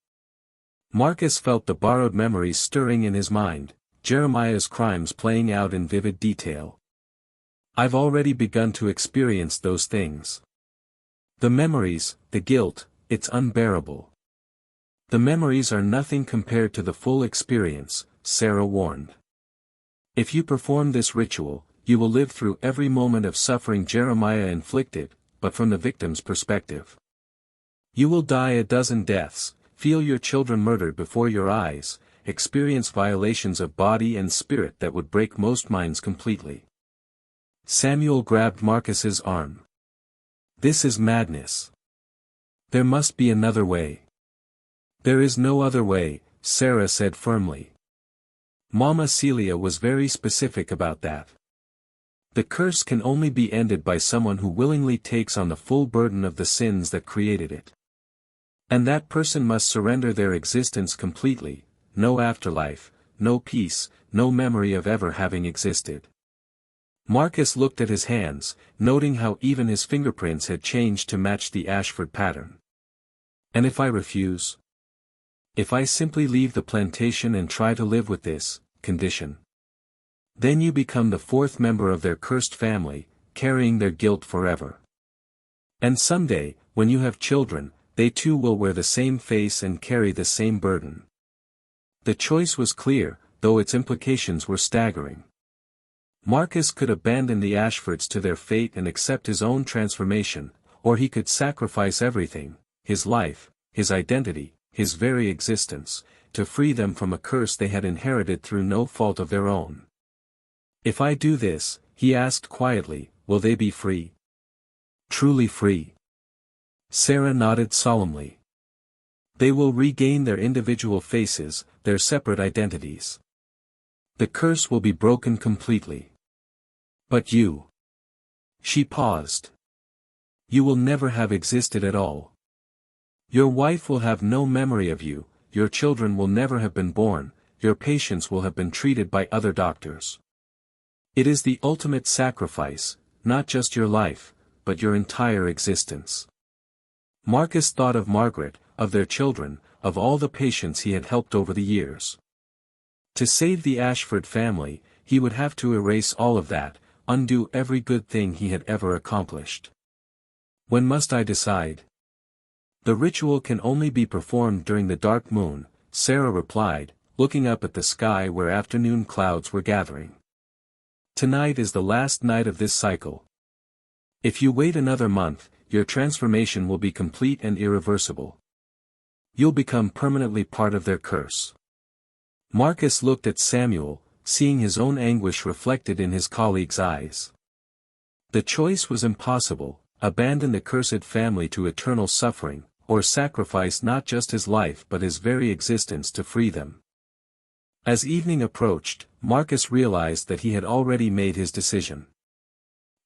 Marcus felt the borrowed memories stirring in his mind, Jeremiah's crimes playing out in vivid detail. "I've already begun to experience those things. The memories, the guilt, it's unbearable." "The memories are nothing compared to the full experience," Sarah warned. "If you perform this ritual, you will live through every moment of suffering Jeremiah inflicted, but from the victim's perspective. You will die a dozen deaths, feel your children murdered before your eyes, experience violations of body and spirit that would break most minds completely." Samuel grabbed Marcus's arm. "This is madness. There must be another way." "There is no other way," Sarah said firmly. "Mama Celia was very specific about that. The curse can only be ended by someone who willingly takes on the full burden of the sins that created it. And that person must surrender their existence completely, no afterlife, no peace, no memory of ever having existed." Marcus looked at his hands, noting how even his fingerprints had changed to match the Ashford pattern. "And if I refuse? If I simply leave the plantation and try to live with this condition? Then you become the fourth member of their cursed family, carrying their guilt forever. And someday, when you have children, they too will wear the same face and carry the same burden." The choice was clear, though its implications were staggering. Marcus could abandon the Ashfords to their fate and accept his own transformation, or he could sacrifice everything, his life, his identity, his very existence, to free them from a curse they had inherited through no fault of their own. If I do this, he asked quietly, will they be free? Truly free? Sarah nodded solemnly. They will regain their individual faces, their separate identities. The curse will be broken completely. But you. She paused. You will never have existed at all. Your wife will have no memory of you, your children will never have been born, your patients will have been treated by other doctors. It is the ultimate sacrifice, not just your life, but your entire existence. Marcus thought of Margaret, of their children, of all the patients he had helped over the years. To save the Ashford family, he would have to erase all of that, undo every good thing he had ever accomplished. When must I decide? The ritual can only be performed during the dark moon, Sarah replied, looking up at the sky where afternoon clouds were gathering. Tonight is the last night of this cycle. If you wait another month, your transformation will be complete and irreversible. You'll become permanently part of their curse. Marcus looked at Samuel, seeing his own anguish reflected in his colleague's eyes. The choice was impossible: abandon the cursed family to eternal suffering, or sacrifice not just his life but his very existence to free them. As evening approached, Marcus realized that he had already made his decision.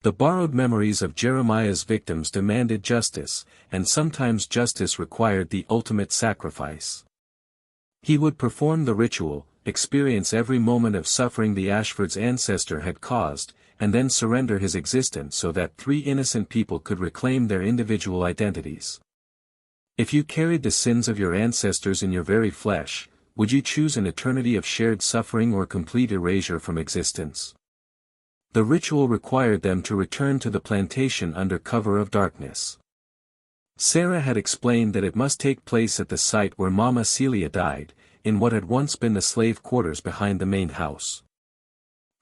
The borrowed memories of Jeremiah's victims demanded justice, and sometimes justice required the ultimate sacrifice. He would perform the ritual, experience every moment of suffering the Ashford's ancestor had caused, and then surrender his existence so that 3 innocent people could reclaim their individual identities. If you carried the sins of your ancestors in your very flesh, would you choose an eternity of shared suffering or complete erasure from existence? The ritual required them to return to the plantation under cover of darkness. Sarah had explained that it must take place at the site where Mama Celia died, in what had once been the slave quarters behind the main house.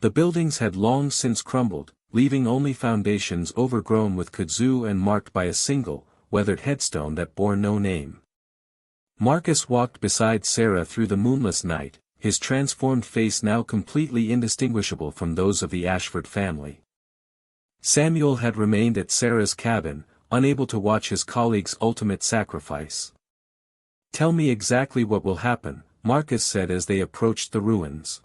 The buildings had long since crumbled, leaving only foundations overgrown with kudzu and marked by a single, weathered headstone that bore no name. Marcus walked beside Sarah through the moonless night, his transformed face now completely indistinguishable from those of the Ashford family. Samuel had remained at Sarah's cabin, unable to watch his colleague's ultimate sacrifice. "Tell me exactly what will happen," Marcus said as they approached the ruins.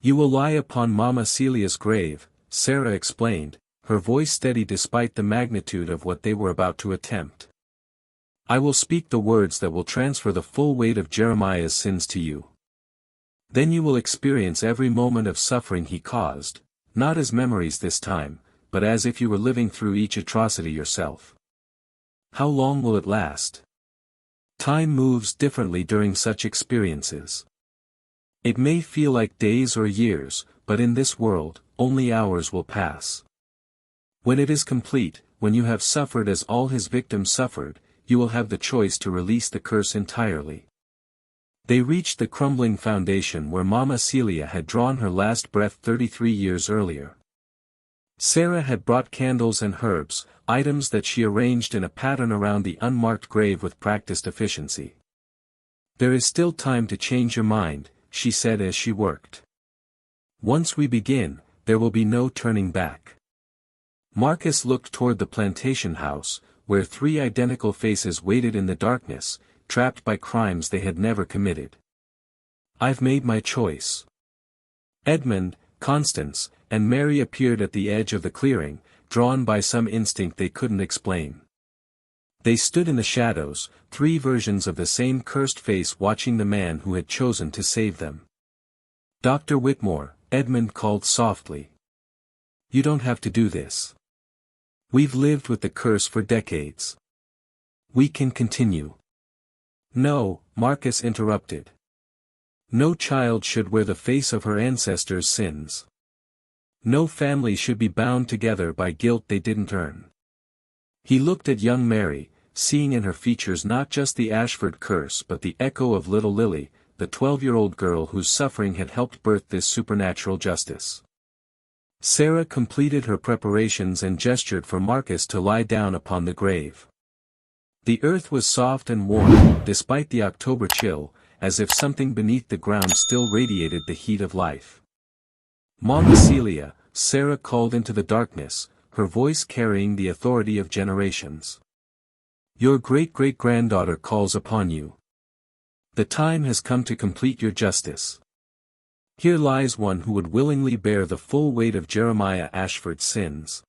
"You will lie upon Mama Celia's grave," Sarah explained, her voice steady despite the magnitude of what they were about to attempt. "I will speak the words that will transfer the full weight of Jeremiah's sins to you. Then you will experience every moment of suffering he caused, not as memories this time, but as if you were living through each atrocity yourself." How long will it last? Time moves differently during such experiences. It may feel like days or years, but in this world, only hours will pass. When it is complete, when you have suffered as all his victims suffered, you will have the choice to release the curse entirely. They reached the crumbling foundation where Mama Celia had drawn her last breath 33 years earlier. Sarah had brought candles and herbs, items that she arranged in a pattern around the unmarked grave with practiced efficiency. "There is still time to change your mind," she said as she worked. "Once we begin, there will be no turning back." Marcus looked toward the plantation house, where 3 identical faces waited in the darkness, trapped by crimes they had never committed. "I've made my choice." Edmund, Constance, and Mary appeared at the edge of the clearing, drawn by some instinct they couldn't explain. They stood in the shadows, 3 versions of the same cursed face watching the man who had chosen to save them. "Dr. Whitmore," Edmund called softly. "You don't have to do this. We've lived with the curse for decades. We can continue." "No," Marcus interrupted. "No child should wear the face of her ancestors' sins. No family should be bound together by guilt they didn't earn." He looked at young Mary, seeing in her features not just the Ashford curse but the echo of little Lily, the 12-year-old girl whose suffering had helped birth this supernatural justice. Sarah completed her preparations and gestured for Marcus to lie down upon the grave. The earth was soft and warm, despite the October chill, as if something beneath the ground still radiated the heat of life. "Mama Celia," Sarah called into the darkness, her voice carrying the authority of generations. "Your great-great-granddaughter calls upon you. The time has come to complete your justice. Here lies one who would willingly bear the full weight of Jeremiah Ashford's sins."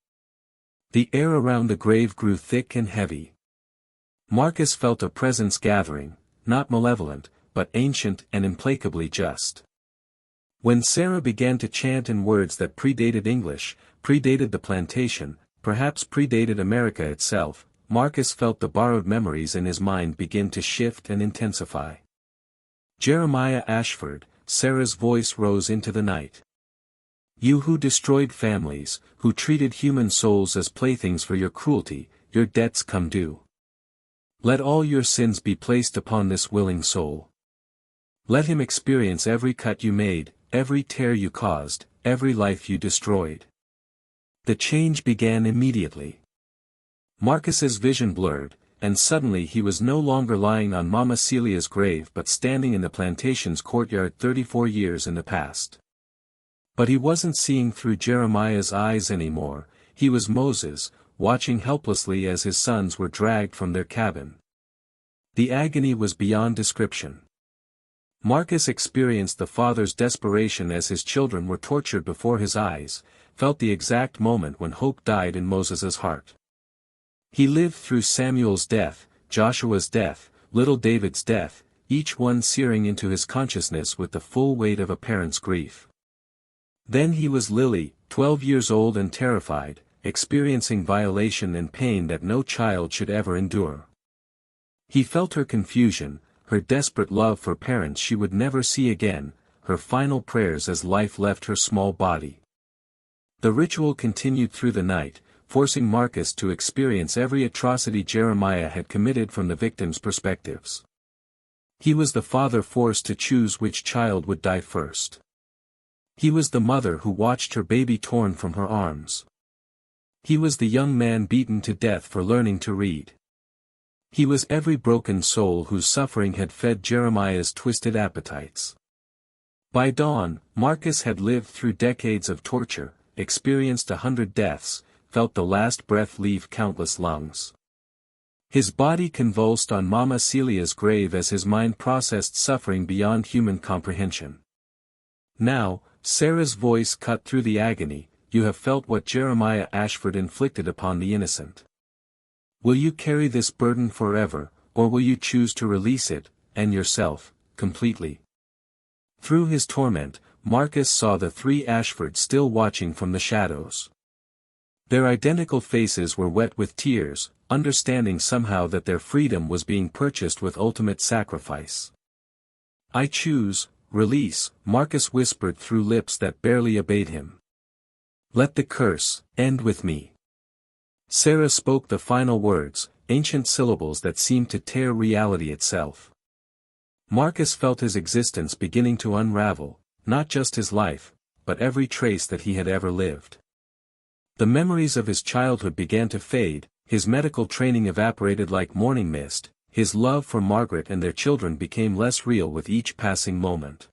The air around the grave grew thick and heavy. Marcus felt a presence gathering, not malevolent, but ancient and implacably just. When Sarah began to chant in words that predated English, predated the plantation, perhaps predated America itself, Marcus felt the borrowed memories in his mind begin to shift and intensify. "Jeremiah Ashford," Sarah's voice rose into the night. "You who destroyed families, who treated human souls as playthings for your cruelty, your debts come due. Let all your sins be placed upon this willing soul. Let him experience every cut you made, every tear you caused, every life you destroyed." The change began immediately. Marcus's vision blurred, and suddenly he was no longer lying on Mama Celia's grave but standing in the plantation's courtyard 34 years in the past. But he wasn't seeing through Jeremiah's eyes anymore, he was Moses, watching helplessly as his sons were dragged from their cabin. The agony was beyond description. Marcus experienced the father's desperation as his children were tortured before his eyes, felt the exact moment when hope died in Moses's heart. He lived through Samuel's death, Joshua's death, little David's death, each one searing into his consciousness with the full weight of a parent's grief. Then he was Lily, 12 years old and terrified, experiencing violation and pain that no child should ever endure. He felt her confusion, her desperate love for parents she would never see again, her final prayers as life left her small body. The ritual continued through the night, forcing Marcus to experience every atrocity Jeremiah had committed from the victims' perspectives. He was the father forced to choose which child would die first. He was the mother who watched her baby torn from her arms. He was the young man beaten to death for learning to read. He was every broken soul whose suffering had fed Jeremiah's twisted appetites. By dawn, Marcus had lived through decades of torture, experienced 100 deaths, felt the last breath leave countless lungs. His body convulsed on Mama Celia's grave as his mind processed suffering beyond human comprehension. Now, Sarah's voice cut through the agony, "You have felt what Jeremiah Ashford inflicted upon the innocent. Will you carry this burden forever, or will you choose to release it, and yourself, completely?" Through his torment, Marcus saw the three Ashfords still watching from the shadows. Their identical faces were wet with tears, understanding somehow that their freedom was being purchased with ultimate sacrifice. "I choose, release," Marcus whispered through lips that barely obeyed him. "Let the curse end with me." Sarah spoke the final words, ancient syllables that seemed to tear reality itself. Marcus felt his existence beginning to unravel, not just his life, but every trace that he had ever lived. The memories of his childhood began to fade, his medical training evaporated like morning mist, his love for Margaret and their children became less real with each passing moment.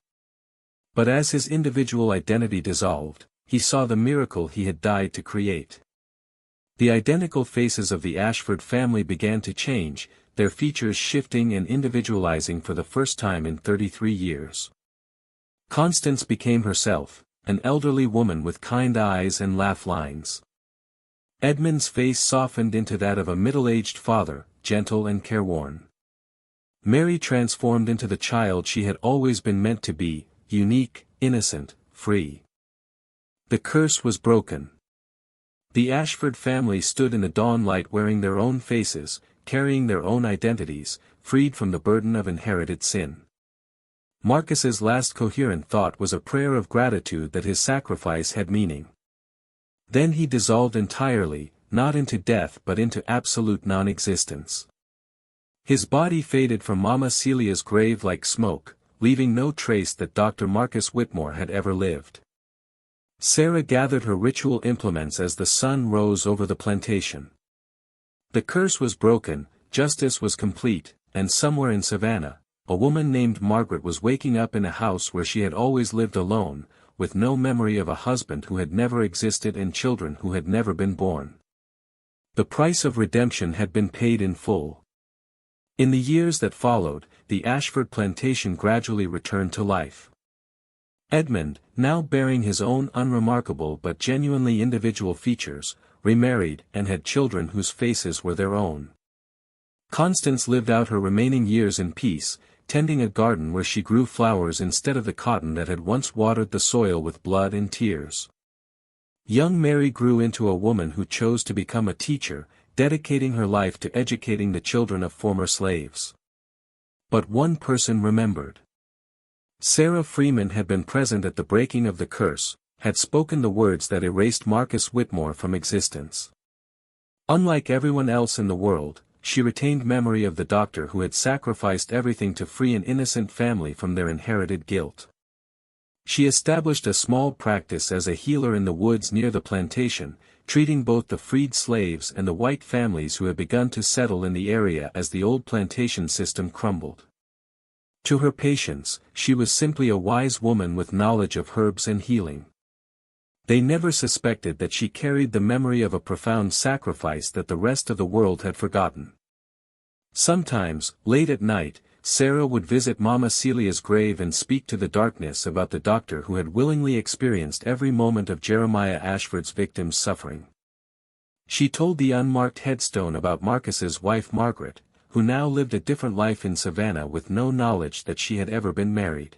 But as his individual identity dissolved, he saw the miracle he had died to create. The identical faces of the Ashford family began to change, their features shifting and individualizing for the first time in 33 years. Constance became herself, an elderly woman with kind eyes and laugh lines. Edmund's face softened into that of a middle-aged father, gentle and careworn. Mary transformed into the child she had always been meant to be, unique, innocent, free. The curse was broken. The Ashford family stood in the dawn light wearing their own faces, carrying their own identities, freed from the burden of inherited sin. Marcus's last coherent thought was a prayer of gratitude that his sacrifice had meaning. Then he dissolved entirely, not into death but into absolute non-existence. His body faded from Mama Celia's grave like smoke, leaving no trace that Dr. Marcus Whitmore had ever lived. Sarah gathered her ritual implements as the sun rose over the plantation. The curse was broken, justice was complete, and somewhere in Savannah, a woman named Margaret was waking up in a house where she had always lived alone, with no memory of a husband who had never existed and children who had never been born. The price of redemption had been paid in full. In the years that followed, the Ashford plantation gradually returned to life. Edmund, now bearing his own unremarkable but genuinely individual features, remarried and had children whose faces were their own. Constance lived out her remaining years in peace, tending a garden where she grew flowers instead of the cotton that had once watered the soil with blood and tears. Young Mary grew into a woman who chose to become a teacher, dedicating her life to educating the children of former slaves. But one person remembered. Sarah Freeman had been present at the breaking of the curse, had spoken the words that erased Marcus Whitmore from existence. Unlike everyone else in the world, she retained memory of the doctor who had sacrificed everything to free an innocent family from their inherited guilt. She established a small practice as a healer in the woods near the plantation, treating both the freed slaves and the white families who had begun to settle in the area as the old plantation system crumbled. To her patients, she was simply a wise woman with knowledge of herbs and healing. They never suspected that she carried the memory of a profound sacrifice that the rest of the world had forgotten. Sometimes, late at night, Sarah would visit Mama Celia's grave and speak to the darkness about the doctor who had willingly experienced every moment of Jeremiah Ashford's victims' suffering. She told the unmarked headstone about Marcus's wife Margaret, who now lived a different life in Savannah with no knowledge that she had ever been married.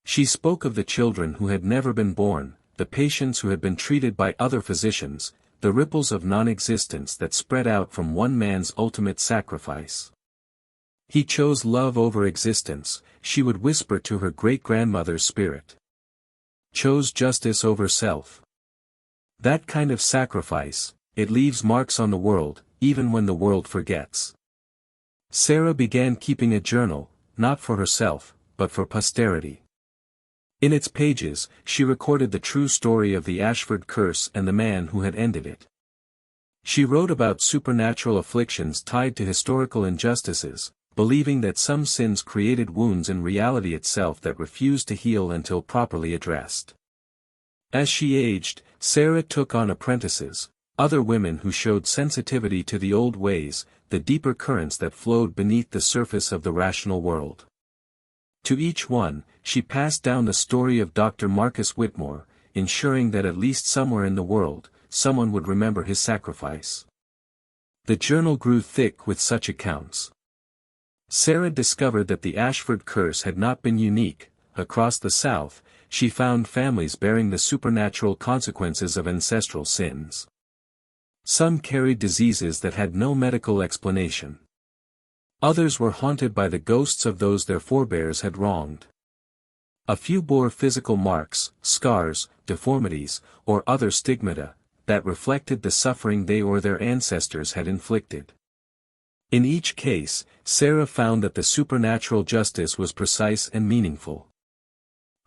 She spoke of the children who had never been born, the patients who had been treated by other physicians, the ripples of non-existence that spread out from one man's ultimate sacrifice. He chose love over existence, she would whisper to her great-grandmother's spirit. Chose justice over self. That kind of sacrifice, it leaves marks on the world, even when the world forgets. Sarah began keeping a journal, not for herself, but for posterity. In its pages, she recorded the true story of the Ashford curse and the man who had ended it. She wrote about supernatural afflictions tied to historical injustices, believing that some sins created wounds in reality itself that refused to heal until properly addressed. As she aged, Sarah took on apprentices, other women who showed sensitivity to the old ways, the deeper currents that flowed beneath the surface of the rational world. To each one, she passed down the story of Dr. Marcus Whitmore, ensuring that at least somewhere in the world, someone would remember his sacrifice. The journal grew thick with such accounts. Sarah discovered that the Ashford curse had not been unique. Across the South, she found families bearing the supernatural consequences of ancestral sins. Some carried diseases that had no medical explanation. Others were haunted by the ghosts of those their forebears had wronged. A few bore physical marks, scars, deformities, or other stigmata, that reflected the suffering they or their ancestors had inflicted. In each case, Sarah found that the supernatural justice was precise and meaningful.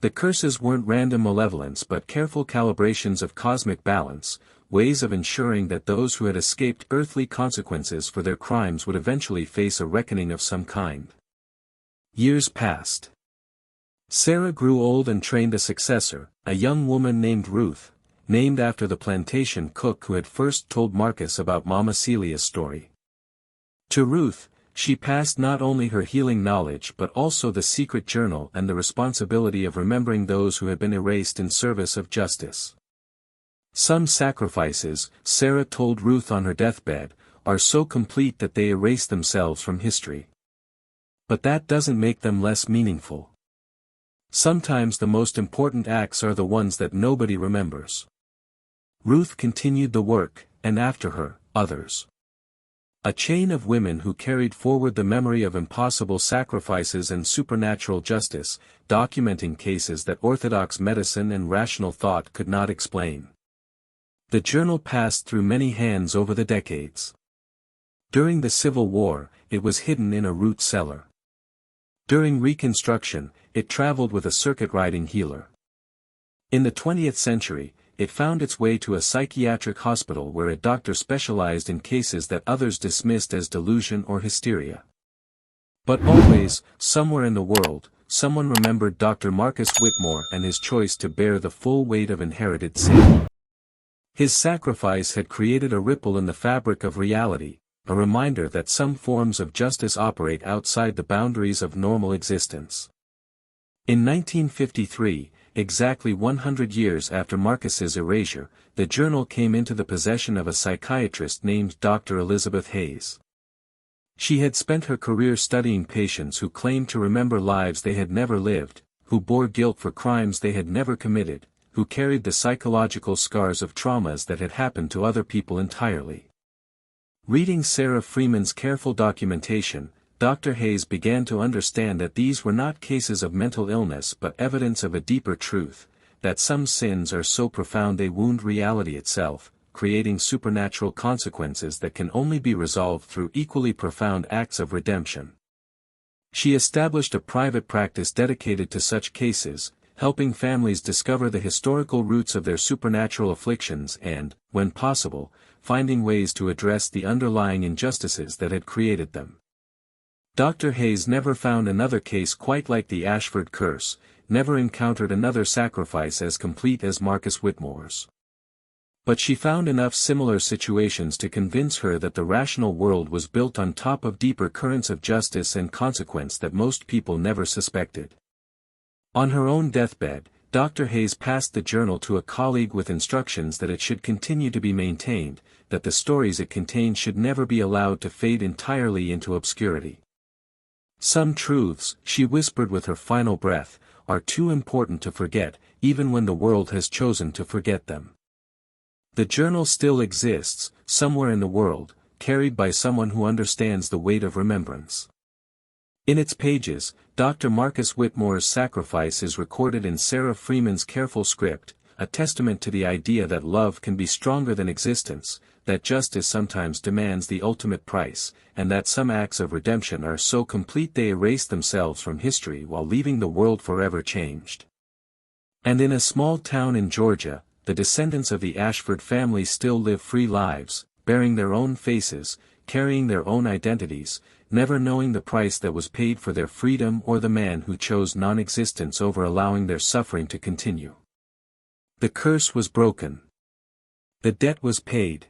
The curses weren't random malevolence but careful calibrations of cosmic balance, ways of ensuring that those who had escaped earthly consequences for their crimes would eventually face a reckoning of some kind. Years passed. Sarah grew old and trained a successor, a young woman named Ruth, named after the plantation cook who had first told Marcus about Mama Celia's story. To Ruth, she passed not only her healing knowledge but also the secret journal and the responsibility of remembering those who had been erased in service of justice. Some sacrifices, Sarah told Ruth on her deathbed, are so complete that they erase themselves from history. But that doesn't make them less meaningful. Sometimes the most important acts are the ones that nobody remembers. Ruth continued the work, and after her, others. A chain of women who carried forward the memory of impossible sacrifices and supernatural justice, documenting cases that orthodox medicine and rational thought could not explain. The journal passed through many hands over the decades. During the Civil War, it was hidden in a root cellar. During Reconstruction, it traveled with a circuit-riding healer. In the 20th century, it found its way to a psychiatric hospital where a doctor specialized in cases that others dismissed as delusion or hysteria. But always, somewhere in the world, someone remembered Dr. Marcus Whitmore and his choice to bear the full weight of inherited sin. His sacrifice had created a ripple in the fabric of reality, a reminder that some forms of justice operate outside the boundaries of normal existence. In 1953, exactly 100 years after Marcus's erasure, the journal came into the possession of a psychiatrist named Dr. Elizabeth Hayes. She had spent her career studying patients who claimed to remember lives they had never lived, who bore guilt for crimes they had never committed, who carried the psychological scars of traumas that had happened to other people entirely. Reading Sarah Freeman's careful documentation, Dr. Hayes began to understand that these were not cases of mental illness but evidence of a deeper truth, that some sins are so profound they wound reality itself, creating supernatural consequences that can only be resolved through equally profound acts of redemption. She established a private practice dedicated to such cases, helping families discover the historical roots of their supernatural afflictions and, when possible, finding ways to address the underlying injustices that had created them. Dr. Hayes never found another case quite like the Ashford curse, never encountered another sacrifice as complete as Marcus Whitmore's. But she found enough similar situations to convince her that the rational world was built on top of deeper currents of justice and consequence that most people never suspected. On her own deathbed, Dr. Hayes passed the journal to a colleague with instructions that it should continue to be maintained, that the stories it contained should never be allowed to fade entirely into obscurity. Some truths, she whispered with her final breath, are too important to forget, even when the world has chosen to forget them. The journal still exists, somewhere in the world, carried by someone who understands the weight of remembrance. In its pages, Dr. Marcus Whitmore's sacrifice is recorded in Sarah Freeman's careful script, a testament to the idea that love can be stronger than existence, that justice sometimes demands the ultimate price, and that some acts of redemption are so complete they erase themselves from history while leaving the world forever changed. And in a small town in Georgia, the descendants of the Ashford family still live free lives, bearing their own faces, carrying their own identities, never knowing the price that was paid for their freedom or the man who chose non-existence over allowing their suffering to continue. The curse was broken. The debt was paid.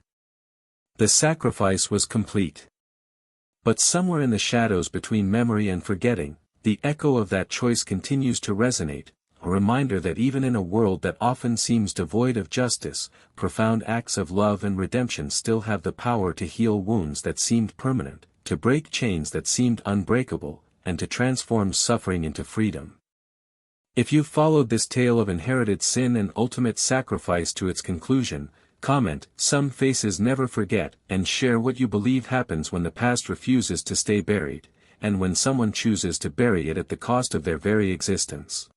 The sacrifice was complete. But somewhere in the shadows between memory and forgetting, the echo of that choice continues to resonate, a reminder that even in a world that often seems devoid of justice, profound acts of love and redemption still have the power to heal wounds that seemed permanent, to break chains that seemed unbreakable, and to transform suffering into freedom. If you've followed this tale of inherited sin and ultimate sacrifice to its conclusion, comment, "Some faces never forget," and share what you believe happens when the past refuses to stay buried, and when someone chooses to bury it at the cost of their very existence.